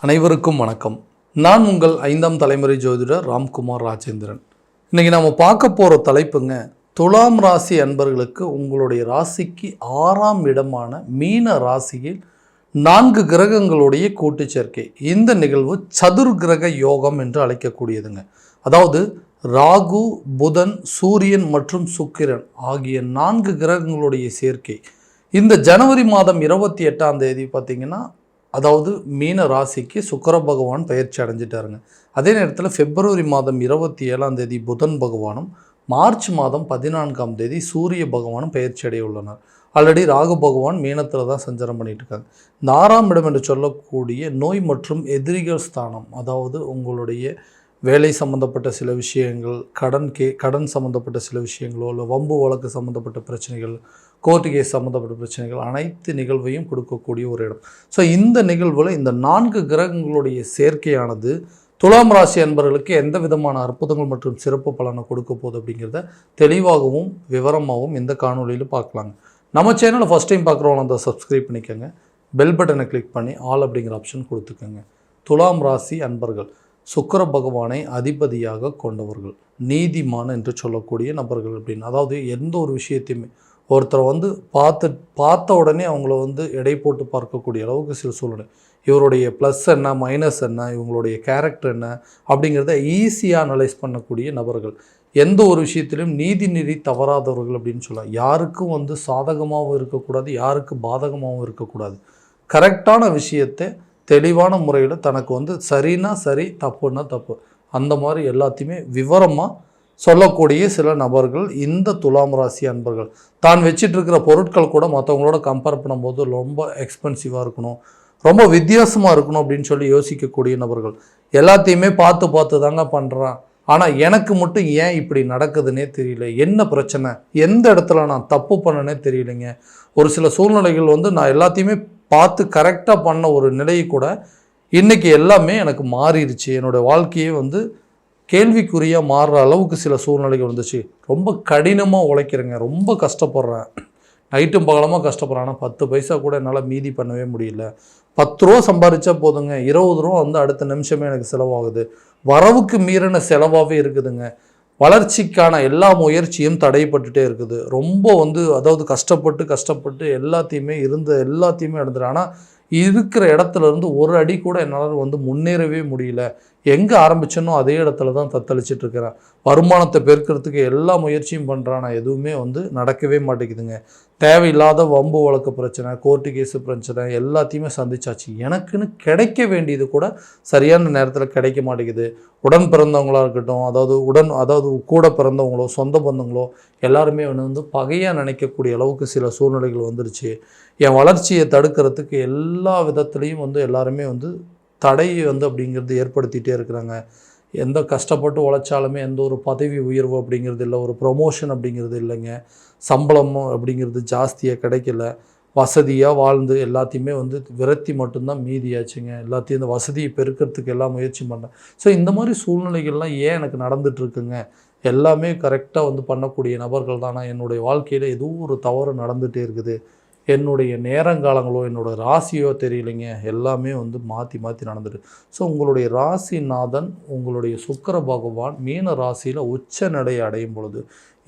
அனைவருக்கும் வணக்கம். நான் உங்கள் 5ஆம் தலைமுறை ஜோதிடர் ராம்குமார் ராஜேந்திரன். இன்றைக்கி நம்ம பார்க்க போகிற தலைப்புங்க, துலாம் ராசி அன்பர்களுக்கு உங்களுடைய ராசிக்கு 6ஆம் இடமான மீன ராசியில் 4 கிரகங்களுடைய கூட்டு சேர்க்கை. இந்த நிகழ்வு சதுர் கிரக யோகம் என்று அழைக்கக்கூடியதுங்க. அதாவது ராகு, புதன், சூரியன் மற்றும் சுக்கிரன் ஆகிய 4 கிரகங்களுடைய சேர்க்கை. இந்த ஜனவரி மாதம் 28ஆம் தேதி பார்த்திங்கன்னா, அதாவது மீன ராசிக்கு சுக்கிர பகவான் பயிற்சி அடைஞ்சிட்டாருங்க. அதே நேரத்தில் பிப்ரவரி மாதம் 27ஆம் தேதி புதன் பகவானும், மார்ச் மாதம் 14ஆம் தேதி சூரிய பகவானும் பயிற்சி அடைய உள்ளனர். ஆல்ரெடி ராகு பகவான் மீனத்தில் தான் சஞ்சாரம் பண்ணிட்டு இருக்காங்க. இந்த 6ஆம் இடம் என்று சொல்லக்கூடிய நோய் மற்றும் எதிரிகள் ஸ்தானம், அதாவது உங்களுடைய வேலை சம்மந்தப்பட்ட சில விஷயங்கள், கடன் சம்மந்தப்பட்ட சில விஷயங்களோ, இல்லை வம்பு வழக்கு சம்மந்தப்பட்ட பிரச்சனைகள், கோர்ட்டு கேஸ் சம்மந்தப்பட்ட பிரச்சனைகள், அனைத்து நிகழ்வையும் கொடுக்கக்கூடிய ஒரு இடம். ஸோ இந்த நிகழ்வில் இந்த 4 கிரகங்களுடைய சேர்க்கையானது துலாம் ராசி அன்பர்களுக்கு எந்த விதமான அற்புதங்கள் மற்றும் சிறப்பு பலனை கொடுக்க போகுது அப்படிங்கிறத தெளிவாகவும் விவரமாகவும் இந்த காணொலியில் பார்க்கலாங்க. நம்ம சேனலை ஃபஸ்ட் டைம் பார்க்குறவங்க அந்த சப்ஸ்கிரைப் பண்ணிக்கோங்க, பெல் பட்டனை கிளிக் பண்ணி ஆல் அப்படிங்கிற ஆப்ஷன் கொடுத்துக்கோங்க. துலாம் ராசி அன்பர்கள் சுக்கிர பகவானை அதிபதியாக கொண்டவர்கள், நீதிமான் என்று சொல்லக்கூடிய நபர்கள் அப்படின்னு. அதாவது எந்த ஒரு விஷயத்தையுமே ஒருத்தரை பார்த்த உடனே அவங்கள எடை போட்டு பார்க்கக்கூடிய அளவுக்கு சில சூழ்நிலை. இவருடைய ப்ளஸ் என்ன, மைனஸ் என்ன, இவங்களுடைய கேரக்டர் என்ன அப்படிங்கிறத ஈஸியாக அனலைஸ் பண்ணக்கூடிய நபர்கள். எந்த ஒரு விஷயத்திலும் நீதி தவறாதவர்கள் அப்படின்னு சொல்லலாம். யாருக்கும் சாதகமாகவும் இருக்கக்கூடாது, யாருக்கு பாதகமாகவும் இருக்கக்கூடாது. கரெக்டான விஷயத்தை தெளிவான முறையில் தனக்கு சரின்னா சரி, தப்புன்னா தப்பு, அந்த மாதிரி எல்லாத்தையுமே விவரமாக சொல்லக்கூடிய சில நபர்கள் இந்த துலாம் ராசி அன்பர்கள். தான் வச்சிட்டு இருக்கிற பொருட்கள் கூட மற்றவங்களோட கம்பேர் பண்ணும்போது ரொம்ப எக்ஸ்பென்சிவாக இருக்கணும், ரொம்ப வித்தியாசமாக இருக்கணும் அப்படின்னு சொல்லி யோசிக்கக்கூடிய நபர்கள். எல்லாத்தையுமே பார்த்து தாங்க பண்ணுறான், ஆனால் எனக்கு மட்டும் ஏன் இப்படி நடக்குதுன்னே தெரியல, என்ன பிரச்சனை, எந்த இடத்துல நான் தப்பு பண்ணனே தெரியலைங்க. ஒரு சில சூழ்நிலைகள் நான் எல்லாத்தையுமே பார்த்து கரெக்டாக பண்ண ஒரு நிலையை கூட இன்றைக்கி எல்லாமே எனக்கு மாறிடுச்சு, என்னோடய வாழ்க்கையே கேள்விக்குறியாக மாறுற அளவுக்கு சில சூழ்நிலைகள் வந்துச்சு. ரொம்ப கடினமாக உழைக்கிறேங்க, ரொம்ப கஷ்டப்படுறேன், நைட்டும் பகலமாக கஷ்டப்படுறேன், ஆனால் 10 பைசா கூட என்னால் மீதி பண்ணவே முடியல. 10 ரூபா சம்பாதிச்சா போதுங்க, 20 ரூபா அடுத்த நிமிஷமே எனக்கு செலவாகுது, வரவுக்கு மீறின செலவாகவே இருக்குதுங்க. வளர்ச்சிக்கான எல்லா முயற்சியும் தடைப்பட்டுட்டே இருக்குது. ரொம்ப அதாவது கஷ்டப்பட்டு எல்லாத்தையுமே இழந்துடுறேன். ஆனால் இருக்கிற இடத்துலேருந்து ஒரு அடி கூட என்னால் முன்னேறவே முடியல. எங்கே ஆரம்பிச்சனோ அதே இடத்துல தான் தத்தளிச்சிட்டு இருக்கிறேன். வருமானத்தை பெருக்கிறதுக்கு எல்லா முயற்சியும் பண்ணுறேன், ஆனால் எதுவுமே நடக்கவே மாட்டேங்குதுங்க. தேவையில்லாத வம்பு வழக்கு பிரச்சனை, கோர்ட்டு கேஸு பிரச்சனை எல்லாத்தையுமே சந்திச்சாச்சு. எனக்குன்னு கிடைக்க வேண்டியது கூட சரியான நேரத்தில் கிடைக்க மாட்டேங்குது. உடன் பிறந்தவங்களாக இருக்கட்டும், அதாவது கூட பிறந்தவங்களோ சொந்த பந்தங்களோ எல்லாருமே பகையாக நினைக்கக்கூடிய அளவுக்கு சில சூழ்நிலைகள் வந்துருச்சு. என் வளர்ச்சியை தடுக்கிறதுக்கு எல்லா விதத்துலேயும் எல்லாருமே தடை அப்படிங்கிறது ஏற்படுத்திகிட்டே இருக்கிறாங்க. எந்த கஷ்டப்பட்டு உழைச்சாலுமே எந்த ஒரு பதவி உயர்வு அப்படிங்கிறது இல்லை, ஒரு ப்ரொமோஷன் அப்படிங்கிறது இல்லைங்க, சம்பளம் அப்படிங்கிறது ஜாஸ்தியாக கிடைக்கல. வசதியாக வாழ்ந்து எல்லாத்தையுமே விரத்தி மட்டும்தான் மீதியாச்சுங்க. எல்லாத்தையும் இந்த வசதியை பெருக்கிறதுக்கு எல்லாம் முயற்சி பண்ணேன். ஸோ இந்த மாதிரி சூழ்நிலைகள்லாம் ஏன் எனக்கு நடந்துகிட்ருக்குங்க, எல்லாமே கரெக்டாக பண்ணக்கூடிய நபர்கள் தானா, என்னுடைய வாழ்க்கையில் ஏதோ ஒரு தவறு நடந்துகிட்டே இருக்குது, என்னுடைய நேரங்காலங்களோ என்னோடய ராசியோ தெரியலைங்க, எல்லாமே மாற்றி நடந்துட்டு. ஸோ உங்களுடைய ராசிநாதன் உங்களுடைய சுக்கிர பகவான் மீன ராசியில் உச்ச நிலை அடையும் பொழுது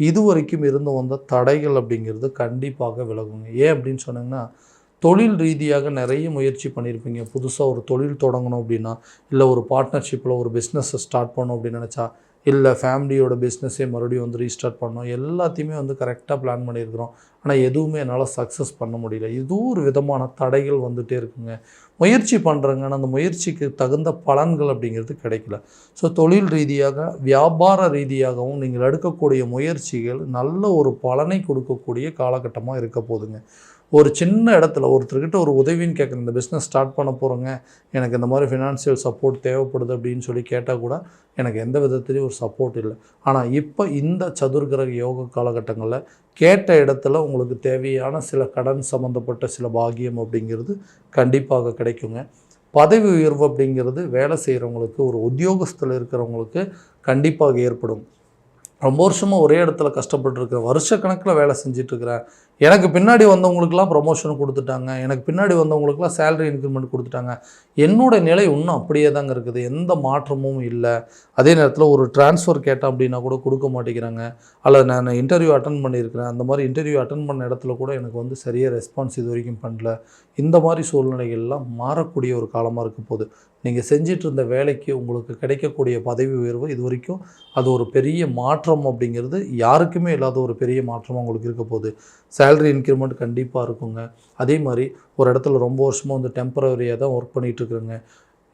இது வரைக்கும் இருந்து வந்த தடைகள் அப்படிங்கிறது கண்டிப்பாக விலகுங்க. ஏன் அப்படின்னு சொன்னீங்கன்னா, தொழில் ரீதியாக நிறைய முயற்சி பண்ணியிருப்பீங்க. புதுசாக ஒரு தொழில் தொடங்கணும் அப்படின்னா, இல்லை ஒரு பார்ட்னர்ஷிப்பில் ஒரு பிஸ்னஸை ஸ்டார்ட் பண்ணணும் அப்படின்னு நினச்சா, இல்லை ஃபேமிலியோட பிஸ்னஸே மறுபடியும் ரீஸ்டார்ட் பண்ணோம், எல்லாத்தையுமே கரெக்டாக பிளான் பண்ணியிருக்கிறோம், ஆனால் எதுவுமே என்னால் சக்ஸஸ் பண்ண முடியல. ஏதோ ஒரு விதமான தடைகள் வந்துகிட்டே இருக்குங்க. முயற்சி பண்ணுறேங்க, ஆனால் அந்த முயற்சிக்கு தகுந்த பலன்கள் அப்படிங்கிறது கிடைக்கல. ஸோ தொழில் ரீதியாக வியாபார ரீதியாகவும் நீங்கள் எடுக்கக்கூடிய முயற்சிகள் நல்ல ஒரு பலனை கொடுக்கக்கூடிய காலகட்டமாக இருக்க போதுங்க. ஒரு சின்ன இடத்துல ஒருத்தர்கிட்ட ஒரு உதவின்னு கேட்குறேன், இந்த பிஸ்னஸ் ஸ்டார்ட் பண்ண போகிறோங்க, எனக்கு இந்த மாதிரி ஃபினான்ஷியல் சப்போர்ட் தேவைப்படுது அப்படின்னு சொல்லி கேட்டால் கூட எனக்கு எந்த விதத்துலேயும் ஒரு சப்போர்ட் இல்லை. ஆனால் இப்போ இந்த சதுர்கிரக யோக காலகட்டங்களில் கேட்ட இடத்துல உங்களுக்கு தேவையான சில கடன் சம்மந்தப்பட்ட சில பாக்கியம் அப்படிங்கிறது கண்டிப்பாக கிடைக்குங்க. பதவி உயர்வு அப்படிங்கிறது வேலை செய்கிறவங்களுக்கு, ஒரு உத்தியோகஸ்தில் இருக்கிறவங்களுக்கு கண்டிப்பாக ஏற்படும். ரொம்ப வருஷமாக ஒரே இடத்துல கஷ்டப்பட்டுருக்கேன், வருஷக்கணக்கில் வேலை செஞ்சிட்ருக்கிறேன், எனக்கு பின்னாடி வந்தவங்களுக்கெல்லாம் ப்ரொமோஷன் கொடுத்துட்டாங்க, எனக்கு பின்னாடி வந்தவங்களுக்குலாம் சேலரி இன்க்ரிமெண்ட் கொடுத்துட்டாங்க, என்னோடய நிலை இன்னும் அப்படியே தாங்க இருக்குது, எந்த மாற்றமும் இல்லை. அதே நேரத்தில் ஒரு ட்ரான்ஸ்ஃபர் கேட்டேன் அப்படின்னா கூட கொடுக்க மாட்டேங்கிறாங்க. அல்லது நான் இன்டர்வியூ அட்டன் பண்ணியிருக்கிறேன், அந்த மாதிரி இன்டர்வியூ அட்டன் பண்ண இடத்துல கூட எனக்கு வந்து சரியாக ரெஸ்பான்ஸ் இது வரைக்கும் பண்ணல. இந்த மாதிரி சூழ்நிலைகள்லாம் மாறக்கூடிய ஒரு காலமாக இருக்க போகுது. நீங்கள் செஞ்சிட்டு இருந்த வேலைக்கு உங்களுக்கு கிடைக்கக்கூடிய பதவி உயர்வு இது வரைக்கும் அது ஒரு பெரிய மாற்றம் அப்படிங்கிறது யாருக்குமே இல்லாத ஒரு பெரிய மாற்றமாக உங்களுக்கு இருக்க போகுது. சேலரி இன்க்ரிமெண்ட் கண்டிப்பாக இருக்குங்க. அதே மாதிரி ஒரு இடத்துல ரொம்ப வருஷமாக வந்து டெம்பரவரியாக தான் ஒர்க் பண்ணிகிட்ருக்குறேங்க,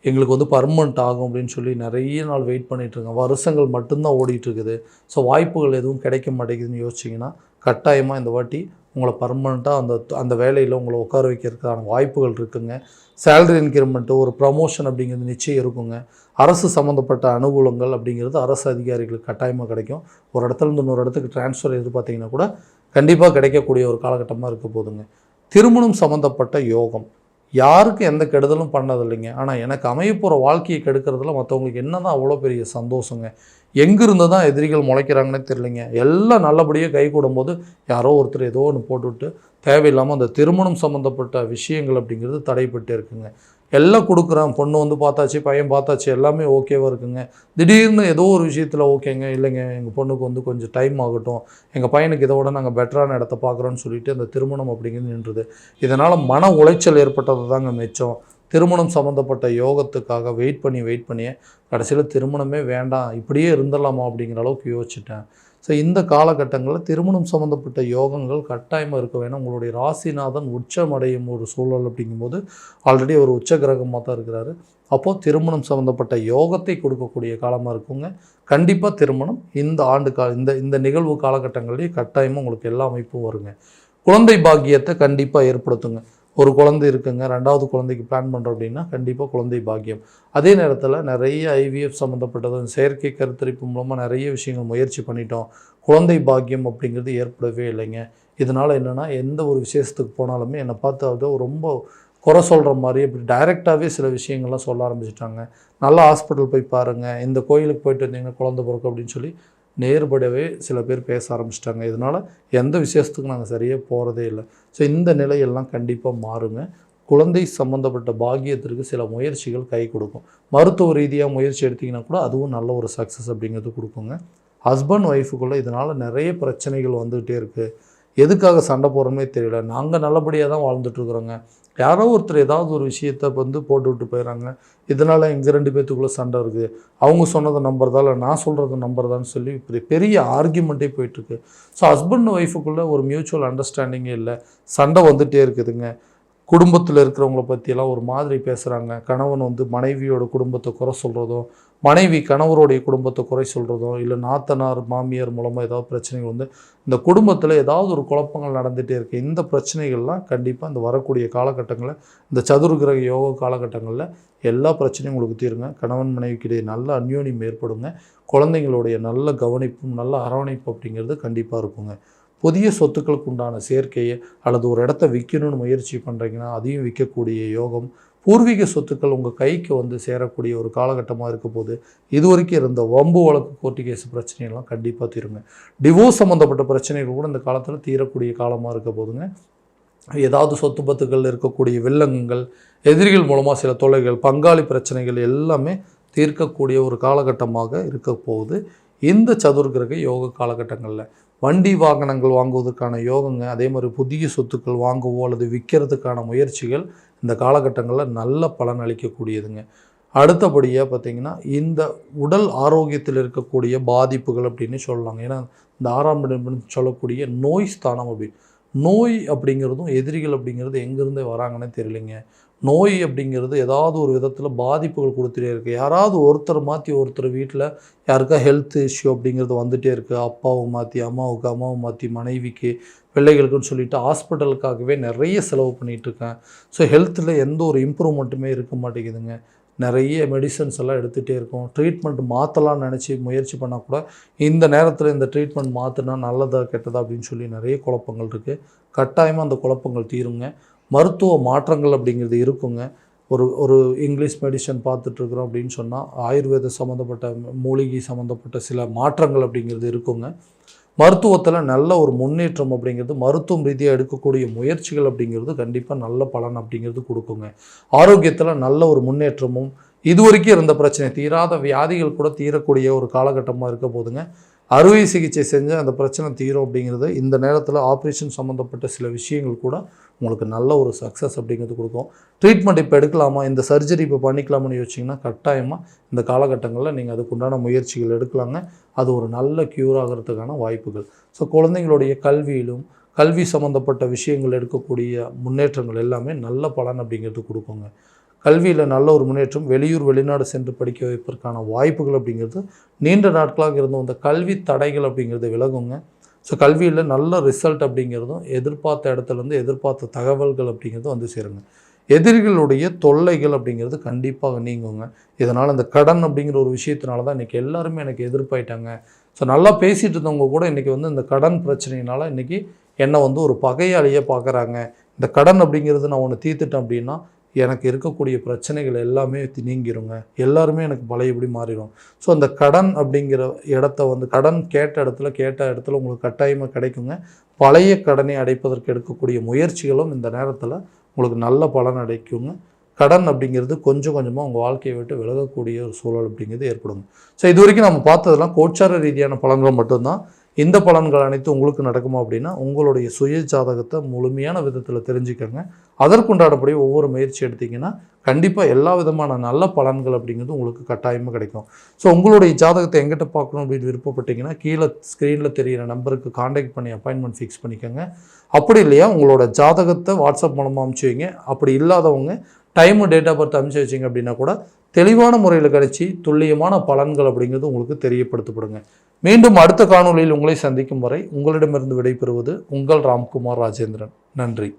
எங்களுக்கு வந்து பர்மனெண்ட் ஆகும் அப்படின்னு சொல்லி நிறைய நாள் வெயிட் பண்ணிகிட்ருக்கேன், வருஷங்கள் மட்டும்தான் ஓடிட்டுருக்குது, ஸோ வாய்ப்புகள் எதுவும் கிடைக்க மாட்டேங்குதுன்னு யோசிச்சிங்கன்னா கட்டாயமாக இந்த வாட்டி உங்களை பர்மனெண்ட்டாக அந்த வேலையில் உங்களை உட்கார வைக்கிறதுக்கான வாய்ப்புகள் இருக்குங்க. சேலரி இன்க்ரிமெண்ட்டு, ஒரு ப்ரமோஷன் அப்படிங்கிறது நிச்சயம் இருக்குங்க. அரசு சம்மந்தப்பட்ட அனுகூலங்கள் அப்படிங்கிறது அரசு அதிகாரிகளுக்கு கட்டாயமாக கிடைக்கும். ஒரு இடத்துலேருந்து இன்னொரு இடத்துக்கு ட்ரான்ஸ்ஃபர் எதிர்பார்த்திங்கன்னா கூட கண்டிப்பாக கிடைக்கக்கூடிய ஒரு காலகட்டமாக இருக்க போதுங்க. திருமணம் சம்மந்தப்பட்ட யோகம் யாருக்கும் எந்த கெடுதலும் பண்ணதில்லைங்க. ஆனால் எனக்கு அமையப்போகிற வாழ்க்கையை கெடுக்கிறதுல மற்றவங்களுக்கு என்ன தான் அவ்வளோ பெரிய சந்தோஷங்க. எங்கிருந்து தான் எதிரிகள் முளைக்கிறாங்கன்னே தெரியலைங்க. எல்லாம் நல்லபடியாக கை கூடும்போது யாரோ ஒருத்தர் ஏதோ ஒன்று போட்டுவிட்டு தேவையில்லாமல் அந்த திருமணம் சம்மந்தப்பட்ட விஷயங்கள் அப்படிங்கிறது தடைப்பட்டு இருக்குங்க. எல்லாம் கொடுக்குறான், பொண்ணு வந்து பார்த்தாச்சு, பையன் பார்த்தாச்சு, எல்லாமே ஓகேவாக இருக்குங்க. திடீர்னு ஏதோ ஒரு விஷயத்தில் ஓகேங்க, இல்லைங்க எங்கள் பொண்ணுக்கு வந்து கொஞ்சம் டைம் ஆகட்டும், எங்கள் பையனுக்கு இதை விட நாங்கள் பெட்டரான இடத்த பார்க்குறோன்னு சொல்லிட்டு அந்த திருமணம் அப்படிங்கிறது நின்றுது. இதனால் மன உளைச்சல் ஏற்பட்டது தாங்க மிச்சம். திருமணம் சம்மந்தப்பட்ட யோகத்துக்காக வெயிட் பண்ணியே கடைசியில் திருமணமே வேண்டாம், இப்படியே இருந்துடலாமா அப்படிங்கிற அளவுக்கு யோசிச்சிட்டேன். ஸோ இந்த காலகட்டங்களில் திருமணம் சம்மந்தப்பட்ட யோகங்கள் கட்டாயமாக இருக்க வேணும். உங்களுடைய ராசிநாதன் உச்சமடையும் ஒரு சூழல் அப்படிங்கும்போது ஆல்ரெடி ஒரு உச்ச கிரகமாக தான் இருக்கிறாரு. அப்போது திருமணம் சம்மந்தப்பட்ட யோகத்தை கொடுக்கக்கூடிய காலமாக இருக்குங்க. கண்டிப்பாக திருமணம் இந்த ஆண்டு இந்த நிகழ்வு காலகட்டங்களிலேயே கட்டாயமாக உங்களுக்கு எல்லா அமைப்பும் வருங்க. குழந்தை பாக்கியத்தை கண்டிப்பாக ஏற்படுத்துங்க. ஒரு குழந்தை இருக்குங்க, 2வது குழந்தைக்கு பிளான் பண்ணுறோம் அப்படின்னா கண்டிப்பாக குழந்தை பாக்கியம். அதே நேரத்தில் நிறைய ஐவிஎஃப் சம்மந்தப்பட்டது செயற்கை கருத்தரிப்பு மூலமாக நிறைய விஷயங்கள் முயற்சி பண்ணிட்டோம், குழந்தை பாக்கியம் அப்படிங்கிறது ஏற்படவே இல்லைங்க. இதனால் என்னென்னா எந்த ஒரு விசேஷத்துக்கு போனாலுமே என்னை பார்த்து அது ரொம்ப குறை சொல்கிற மாதிரி அப்படி டைரெக்டாகவே சில விஷயங்கள்லாம் சொல்ல ஆரம்பிச்சிட்டாங்க. நல்ல ஹாஸ்பிட்டல் போய் பாருங்கள், இந்த கோயிலுக்கு போயிட்டு வந்தீங்கன்னா குழந்தை பிறக்கும் அப்படின்னு சொல்லி நேர்படவே சில பேர் பேச ஆரம்பிச்சிட்டாங்க. இதனால் எந்த விசேஷத்துக்கும் நாங்கள் சரியாக போகிறதே இல்லை. ஸோ இந்த நிலையெல்லாம் கண்டிப்பாக மாறுங்க. குழந்தை சம்மந்தப்பட்ட பாக்கியத்திற்கு சில முயற்சிகள் கை கொடுக்கும். மருத்துவ ரீதியாக முயற்சி எடுத்திங்கன்னா கூட அதுவும் நல்ல ஒரு சக்ஸஸ் அப்படிங்கிறது கொடுக்குங்க. ஹஸ்பண்ட் ஒய்ஃபுக்குள்ளே இதனால் நிறைய பிரச்சனைகள் வந்துகிட்டே இருக்குது. எதுக்காக சண்டை போடுறோமே தெரியல, நாங்கள் நல்லபடியாக தான் வாழ்ந்துட்டுருக்குறோங்க, யாரோ ஒருத்தர் ஏதாவது ஒரு விஷயத்தை வந்து போட்டு விட்டு போயிடறாங்க, இதனால் எங்கள் 2 பேர்த்துக்குள்ளே சண்டை இருக்குது, அவங்க சொன்னதை நம்புறதா இல்லை நான் சொல்கிறத நம்புறதான்னு சொல்லி பெரிய ஆர்கியூமெண்ட்டே போயிட்டுருக்கு. ஸோ ஹஸ்பண்ட் ஒய்ஃபுக்குள்ளே ஒரு மியூச்சுவல் அண்டர்ஸ்டாண்டிங்கே இல்லை, சண்டை வந்துகிட்டே இருக்குதுங்க. குடும்பத்தில் இருக்கிறவங்கள பற்றியெல்லாம் ஒரு மாதிரி பேசுகிறாங்க. கணவன் வந்து மனைவியோட குடும்பத்தை குறை சொல்கிறதும், மனைவி கணவருடைய குடும்பத்தை குறை சொல்கிறதும், இல்லை நாத்தனார் மாமியார் மூலமாக ஏதாவது பிரச்சனைகள் வந்து இந்த குடும்பத்தில் ஏதாவது ஒரு குழப்பங்கள் நடந்துகிட்டே இருக்குது. இந்த பிரச்சனைகள்லாம் கண்டிப்பாக இந்த வரக்கூடிய காலகட்டங்களில், இந்த சதுர்கிரக யோக காலகட்டங்களில் எல்லா பிரச்சனையும் உங்களுக்கு தீருங்க. கணவன் மனைவிக்கிடையே நல்ல அந்யோன்யம் ஏற்படுங்க. குழந்தைங்களுடைய நல்ல கவனிப்பும் நல்ல அரவணைப்பு அப்படிங்கிறது கண்டிப்பாக இருக்குங்க. புதிய சொத்துக்களுக்கு உண்டான சேர்க்கையை அல்லது ஒரு இடத்த விற்கணும்னு முயற்சி பண்ணுறீங்கன்னா அதையும் விற்கக்கூடிய யோகம். பூர்வீக சொத்துக்கள் உங்கள் கைக்கு வந்து சேரக்கூடிய ஒரு காலகட்டமாக இருக்க போது. இது வரைக்கும் இருந்த வம்பு வழக்கு கோர்ட்டு கேஸ் பிரச்சனைகள்லாம் கண்டிப்பாக தீருங்க. டிவோர்ஸ் சம்மந்தப்பட்ட பிரச்சனைகள் கூட இந்த காலத்தில் தீரக்கூடிய காலமாக இருக்க போதுங்க. ஏதாவது சொத்து பத்துக்கள் இருக்கக்கூடிய வில்லங்கங்கள், எதிரிகள் மூலமாக சில தொல்லைகள், பங்காளி பிரச்சனைகள் எல்லாமே தீர்க்கக்கூடிய ஒரு காலகட்டமாக இருக்க போகுது இந்த சதுர்கிரக யோக காலகட்டங்களில். வண்டி வாகனங்கள் வாங்குவதற்கான யோகங்க. அதே மாதிரி புதிய சொத்துக்கள் வாங்கவோ அல்லது விற்கிறதுக்கான முயற்சிகள் இந்த காலகட்டங்களில் நல்ல பலன் அளிக்கக்கூடியதுங்க. அடுத்தபடியாக பார்த்திங்கன்னா இந்த உடல் ஆரோக்கியத்தில் இருக்கக்கூடிய பாதிப்புகள் அப்படின்னு சொல்லலாங்க. ஏன்னா இந்த 6ஆம் இடம் சொல்லக்கூடிய நோய் ஸ்தானம் அப்படின்னு, நோய் அப்படிங்கிறதும் எதிரிகள் அப்படிங்கிறது எங்கேருந்து வராங்கன்னே தெரியலைங்க. நோய் அப்படிங்கிறது ஏதாவது ஒரு விதத்தில் பாதிப்புகள் கொடுத்துட்டே இருக்குது. யாராவது ஒருத்தர் மாற்றி ஒருத்தர் வீட்டில் யாருக்கா ஹெல்த் இஷ்யூ அப்படிங்கிறது வந்துகிட்டே இருக்குது. அப்பாவை மாற்றி அம்மாவுக்கு, அம்மாவை மாற்றி மனைவிக்கு, பிள்ளைகளுக்குன்னு சொல்லிட்டு ஹாஸ்பிட்டலுக்காகவே நிறைய செலவு பண்ணிகிட்ருக்கேன். ஸோ ஹெல்த்தில் எந்த ஒரு இம்ப்ரூவ்மெண்ட்டுமே இருக்க மாட்டேங்குதுங்க. நிறைய மெடிசன்ஸ் எல்லாம் எடுத்துகிட்டே இருக்கோம். ட்ரீட்மெண்ட் மாற்றலாம்னு நினச்சி முயற்சி பண்ணால் கூட இந்த நேரத்தில் இந்த ட்ரீட்மெண்ட் மாற்றினா நல்லதா கெட்டதா அப்படின்னு சொல்லி நிறைய குழப்பங்கள் இருக்குது. கட்டாயமாக அந்த குழப்பங்கள் தீருங்க. மருத்துவ மாற்றங்கள் அப்படிங்கிறது இருக்குங்க. ஒரு ஒரு இங்கிலீஷ் மெடிசன் பார்த்துட்ருக்குறோம் அப்படின்னு சொன்னால் ஆயுர்வேத சம்மந்தப்பட்ட மூலிகை சம்மந்தப்பட்ட சில மாற்றங்கள் அப்படிங்கிறது இருக்குங்க. மருத்துவத்தில் நல்ல ஒரு முன்னேற்றம் அப்படிங்கிறது, மருத்துவம் ரீதியாக எடுக்கக்கூடிய முயற்சிகள் அப்படிங்கிறது கண்டிப்பாக நல்ல பலன் அப்படிங்கிறது கொடுக்குங்க. ஆரோக்கியத்தில் நல்ல ஒரு முன்னேற்றமும், இதுவரைக்கும் இருந்த பிரச்சனை தீராத வியாதிகள் கூட தீரக்கூடிய ஒரு காலகட்டமாக இருக்க போதுங்க. அறுவை சிகிச்சை செஞ்சு அந்த பிரச்சனை தீரும் அப்படிங்கிறது, இந்த நேரத்தில் ஆப்ரேஷன் சம்மந்தப்பட்ட சில விஷயங்கள் கூட உங்களுக்கு நல்ல ஒரு சக்ஸஸ் அப்படிங்கிறது கொடுக்கும். ட்ரீட்மெண்ட் இப்போ எடுக்கலாமா, இந்த சர்ஜரி இப்போ பண்ணிக்கலாமான்னு யோசிச்சிங்கன்னா கட்டாயமாக இந்த காலகட்டங்களில் நீங்கள் அதுக்குண்டான முயற்சிகள் எடுக்கலாங்க. அது ஒரு நல்ல க்யூர் ஆகிறதுக்கான வாய்ப்புகள். ஸோ குழந்தைங்களுடைய கல்வி சம்மந்தப்பட்ட விஷயங்கள் எடுக்கக்கூடிய முன்னேற்றங்கள் எல்லாமே நல்ல பலன் அப்படிங்கிறது கொடுக்குங்க. கல்வியில் நல்ல ஒரு முன்னேற்றம், வெளிநாடு சென்று படிக்க வைப்பதற்கான வாய்ப்புகள் அப்படிங்கிறது, நீண்ட நாட்களாக இருந்து வந்த கல்வி தடைகள் அப்படிங்கிறது விலகுங்க. ஸோ கல்வியில் நல்ல ரிசல்ட் அப்படிங்கிறதும், எதிர்பார்த்த இடத்துலேருந்து எதிர்பார்த்த தகவல்கள் அப்படிங்கிறது வந்து சேருங்க. எதிரிகளுடைய தொல்லைகள் அப்படிங்கிறது கண்டிப்பாக நீங்குங்க. இதனால் அந்த கடன் அப்படிங்கிற ஒரு விஷயத்தினால தான் இன்றைக்கி எல்லாருமே எனக்கு எதிர்ப்பாயிட்டாங்க. ஸோ நல்லா பேசிகிட்டு இருந்தவங்க கூட இன்றைக்கி வந்து இந்த கடன் பிரச்சனையினால் இன்றைக்கி என்னை வந்து ஒரு பகையாளியாக பார்க்குறாங்க. இந்த கடன் அப்படிங்கிறது நான் ஒன்று தீர்த்துட்டேன் அப்படின்னா எனக்கு இருக்கக்கூடிய பிரச்சனைகள் எல்லாமே நீங்கிருங்க, எல்லாருமே எனக்கு பழையபடி மாறிடும். ஸோ அந்த கடன் அப்படிங்கிற இடத்த வந்து கடன் கேட்ட இடத்துல உங்களுக்கு கட்டாயமாக கிடைக்குங்க. பழைய கடனை அடைப்பதற்கு எடுக்கக்கூடிய முயற்சிகளும் இந்த நேரத்தில் உங்களுக்கு நல்ல பலன் அடைக்குங்க. கடன் அப்படிங்கிறது கொஞ்சம் கொஞ்சமாக உங்கள் வாழ்க்கையை விட்டு விலகக்கூடிய ஒரு சூழல் அப்படிங்கிறது ஏற்படுங்க. ஸோ இது வரைக்கும் நம்ம பார்த்ததெல்லாம் கோச்சார ரீதியான பலன்கள் மட்டும்தான். இந்த பலன்கள் அனைத்து உங்களுக்கு நடக்குமா அப்படின்னா, உங்களுடைய சுய ஜாதகத்தை முழுமையான விதத்தில் தெரிஞ்சுக்கங்க. அதற்குண்டானபடி ஒவ்வொரு முயற்சி எடுத்திங்கன்னா கண்டிப்பாக எல்லா விதமான நல்ல பலன்கள் அப்படிங்கிறது உங்களுக்கு கட்டாயமாக கிடைக்கும். ஸோ உங்களுடைய ஜாதகத்தை எங்கிட்ட பார்க்கணும் அப்படின்னு விருப்பப்பட்டீங்கன்னா, கீழே ஸ்க்ரீனில் தெரிகிற நம்பருக்கு காண்டாக்ட் பண்ணி அப்பாயின்மெண்ட் ஃபிக்ஸ் பண்ணிக்கோங்க. அப்படி இல்லையா உங்களோட ஜாதகத்தை வாட்ஸ்அப் மூலமாக அனுப்பிச்சி வைங்க. அப்படி இல்லாதவங்க டைமு, டேட் ஆஃப் பர்த் அனுப்பிச்சி வச்சிங்க அப்படின்னா கூட தெளிவான முறையில் கிடைச்சி துல்லியமான பலன்கள் அப்படிங்கிறது உங்களுக்கு தெரியப்படுத்தப்படுங்க. மீண்டும் அடுத்த காணொளியில் உங்களை சந்திக்கும் வரை உங்களிடமிருந்து விடைபெறுவது உங்கள் ராம்குமார் ராஜேந்திரன். நன்றி.